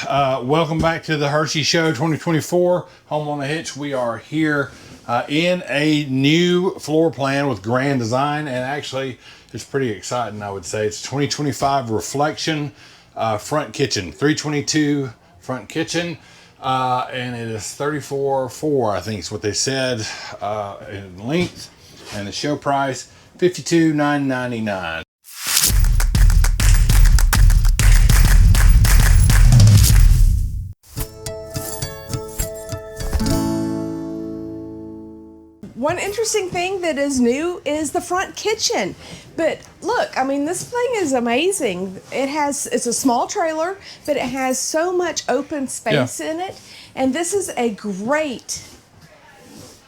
Welcome back to the Hershey Show 2024, Home on a Hitch. We are here in a new floor plan with grand design, and actually it's pretty exciting, I would say. It's 2025 Reflection front kitchen, 322 front kitchen, and it is 34.4, I think is what they said, in length, and the show price $52,999. One interesting thing that is new is the front kitchen. But look, I mean, this thing is amazing. It's a small trailer, but it has so much open space in it. And this is a great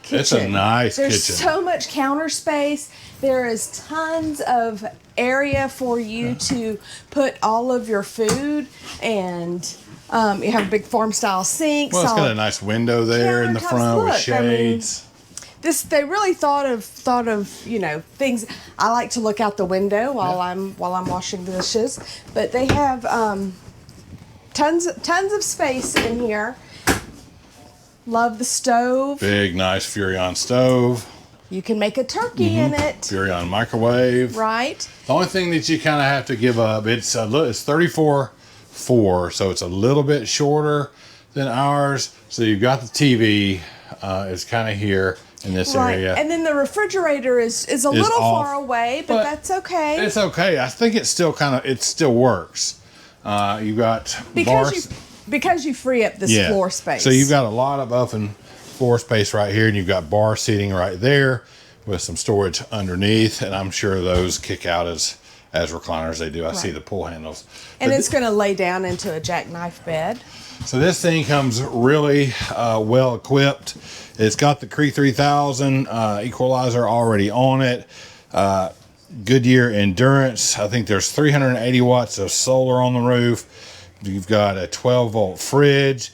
kitchen. It's a nice kitchen. There's so much counter space. There is tons of area for you to put all of your food, and you have a big farm style sink. Well, it's got a nice window there in the front with shades. They really thought of things. I like to look out the window while I'm washing the dishes, but they have tons of space in here. Love the stove. Big nice Furrion stove. You can make a turkey in it. Furrion microwave. Right. The only thing that you kind of have to give up, it's 34.4, so it's a little bit shorter than ours. So you've got the TV. It's kind of here in this area, and then the refrigerator is a little far away, but that's okay. It's okay. I think it still works. You got because you free up this floor space. So you've got a lot of open floor space right here, and you've got bar seating right there with some storage underneath, and I'm sure those kick out as recliners. They do. I see the pull handles, and it's going to lay down into a jackknife bed. So this thing comes really well equipped. It's got the Cree 3000 equalizer already on it. Goodyear Endurance. I think there's 380 watts of solar on the roof. You've got a 12-volt fridge.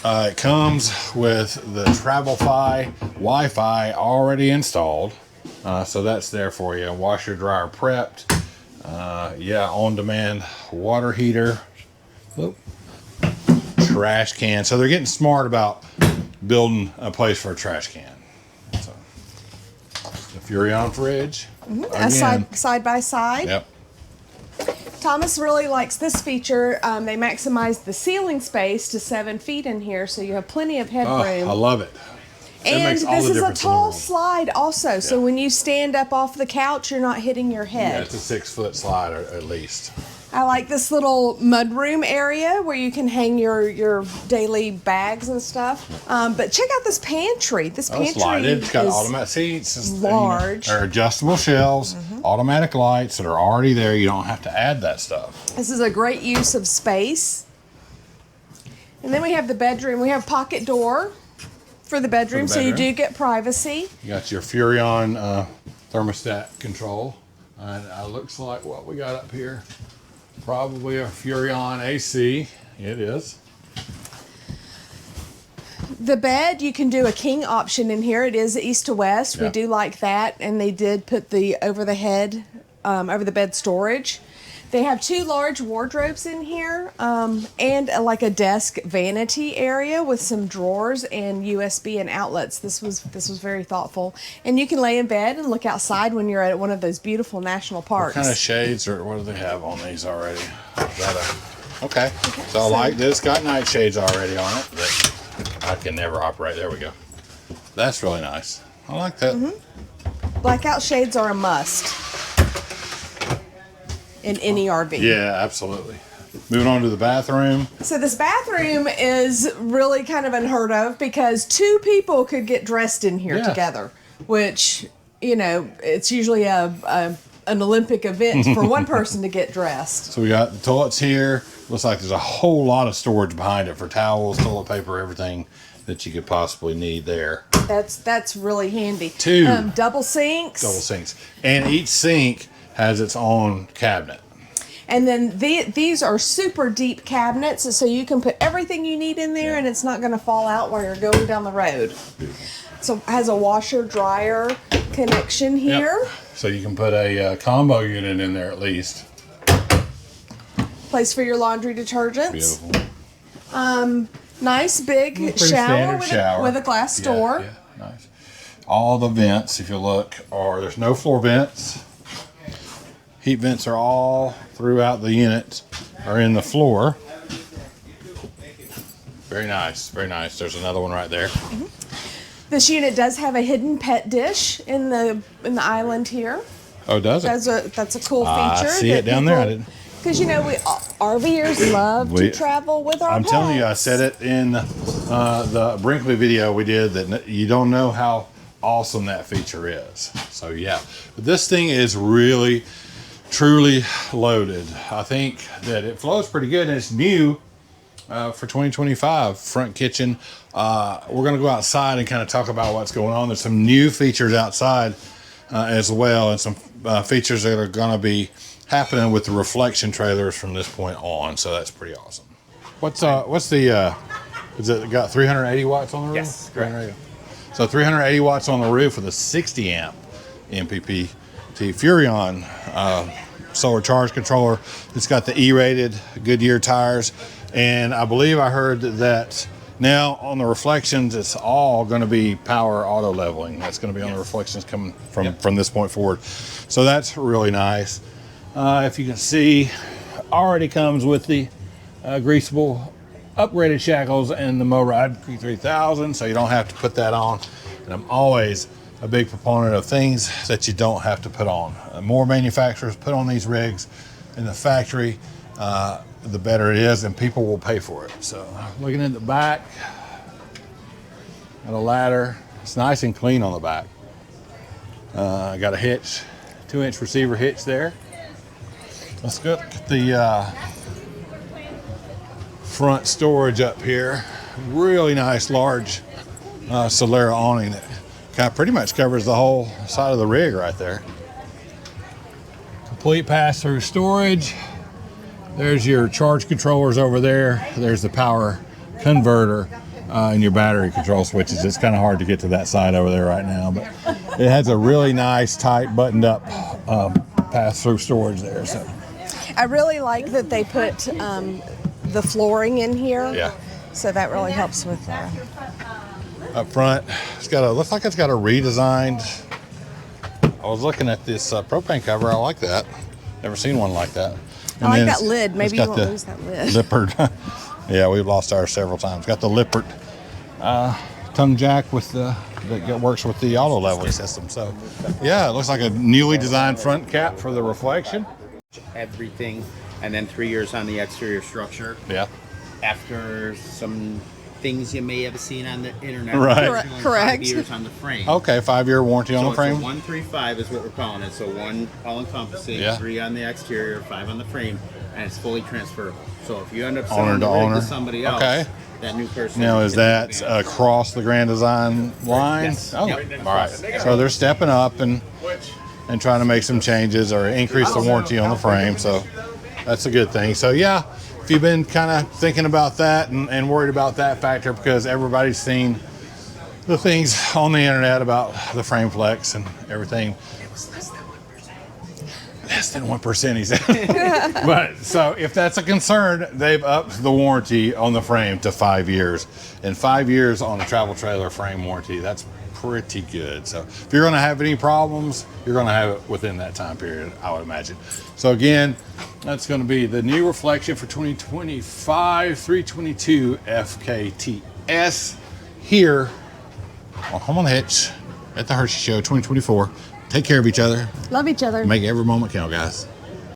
It comes with the Travelfi Wi-Fi already installed. So that's there for you. Washer, dryer prepped. On-demand water heater. Oop. Trash can. So they're getting smart about building a place for a trash can. So the Furrion fridge. Side by side. Yep. Thomas really likes this feature. They maximize the ceiling space to 7 feet in here, so you have plenty of headroom. I love it. And this is a tall slide also, so when you stand up off the couch, you're not hitting your head. Yeah, it's a 6-foot slide at least. I like this little mudroom area where you can hang your daily bags and stuff. But check out this pantry. This pantry it's got automatic seats. It's large. There are adjustable shelves, automatic lights that are already there. You don't have to add that stuff. This is a great use of space. And then we have the bedroom. We have pocket door for the bedroom, so you do get privacy. You got your Furrion thermostat control. And it looks like what we got up here. Probably a Furrion AC. It is. The bed, you can do a king option in here. It is east to west. We do like that. And they did put the over the bed storage. They have 2 large wardrobes in here, and like a desk vanity area with some drawers and USB and outlets. This was very thoughtful. And you can lay in bed and look outside when you're at one of those beautiful national parks. What kind of shades or what do they have on these already? Okay. So I like this. Got night shades already on it, but I can never operate. There we go. That's really nice. I like that. Blackout shades are a must in any RV. Yeah, absolutely. Moving on to the bathroom. So this bathroom is really kind of unheard of because 2 people could get dressed in here together, which, it's usually an Olympic event for one person to get dressed. So we got the toilets here. Looks like there's a whole lot of storage behind it for towels, toilet paper, everything that you could possibly need there. That's really handy. 2 double sinks. And each sink has its own cabinet. And then these are super deep cabinets, so you can put everything you need in there, and it's not going to fall out while you're going down the road. So it has a washer dryer connection here. So you can put a combo unit in there at least. Place for your laundry detergents. Beautiful. Nice big Pretty shower standard with, shower with a glass Yeah, door. Yeah, nice. All the vents, if you look, there's no floor vents. Heat vents are all throughout the unit, are in the floor. Very nice, very nice. There's another one right there. This unit does have a hidden pet dish in the island here. Oh, does it? That's a cool feature. I see it down there. I didn't. Because you know RVers love to travel with our I'm pets. telling you, I said it in the Brinkley video we did that you don't know how awesome that feature is. So yeah, but this thing is really, truly loaded. I think that it flows pretty good, and it's new for 2025. Front kitchen. We're gonna go outside and kind of talk about what's going on. There's some new features outside as well, and some features that are gonna be happening with the reflection trailers from this point on. So that's pretty awesome. What's the is it got 380 watts on the roof? Yes, correct. So 380 watts on the roof with a 60 amp MPPT Furrion solar charge controller. It's got the E-rated Goodyear tires, and I believe I heard that now on the reflections it's all going to be power auto leveling. That's going to be on the reflections coming from this point forward. So that's really nice. If you can see, already comes with the greasable upgraded shackles and the MoRide P3000, so you don't have to put that on. And I'm always a big proponent of things that you don't have to put on. The more manufacturers put on these rigs in the factory, the better it is, and people will pay for it. So looking at the back, got a ladder. It's nice and clean on the back. I got a hitch, 2-inch receiver hitch there. Let's look at the front storage up here. Really nice large Solera awning that kind of pretty much covers the whole side of the rig right there. Complete pass-through storage. There's your charge controllers over there. There's the power converter and your battery control switches. It's kind of hard to get to that side over there right now, but it has a really nice, tight, buttoned-up pass-through storage there. So I really like that they put the flooring in here. yeah. So that really helps with Up front, looks like it's got a redesigned. I was looking at this propane cover. I like that. Never seen one like that. I like that lid. Maybe you won't lose that lid. Lippert. Yeah, we've lost ours several times. Got the Lippert tongue jack with that works with the auto leveling system. So yeah, it looks like a newly designed front cap for the reflection. Everything, and then 3 years on the exterior structure. Yeah. After some things you may have seen on the internet. Right. Correct. Correct. 5 years on the frame. Okay, 5-year warranty on the frame. So 135 is what we're calling it. So 1 all-encompassing, Yeah. 3 on the exterior, 5 on the frame, and it's fully transferable. So if you end up Owner selling to the rig owner. to somebody else, Okay. that new person. Now, is can that take advantage. across the Grand Design lines? Yes. Oh, Yep. all right. So they're stepping up and trying to make some changes or increase the warranty on the frame. So that's a good thing. So yeah, if you've been kind of thinking about that and worried about that factor, because everybody's seen the things on the internet about the frame flex and everything. It was less than 1%. Less than 1%, he said. But so if that's a concern, they've upped the warranty on the frame to 5 years. And 5 years on a travel trailer frame warranty, that's pretty good. So if you're going to have any problems, you're going to have it within that time period, I would imagine. So again, that's going to be the new reflection for 2025 322 FKTS here on Home on the Hitch at the Hershey Show 2024. Take care of each other. Love each other. Make every moment count, guys.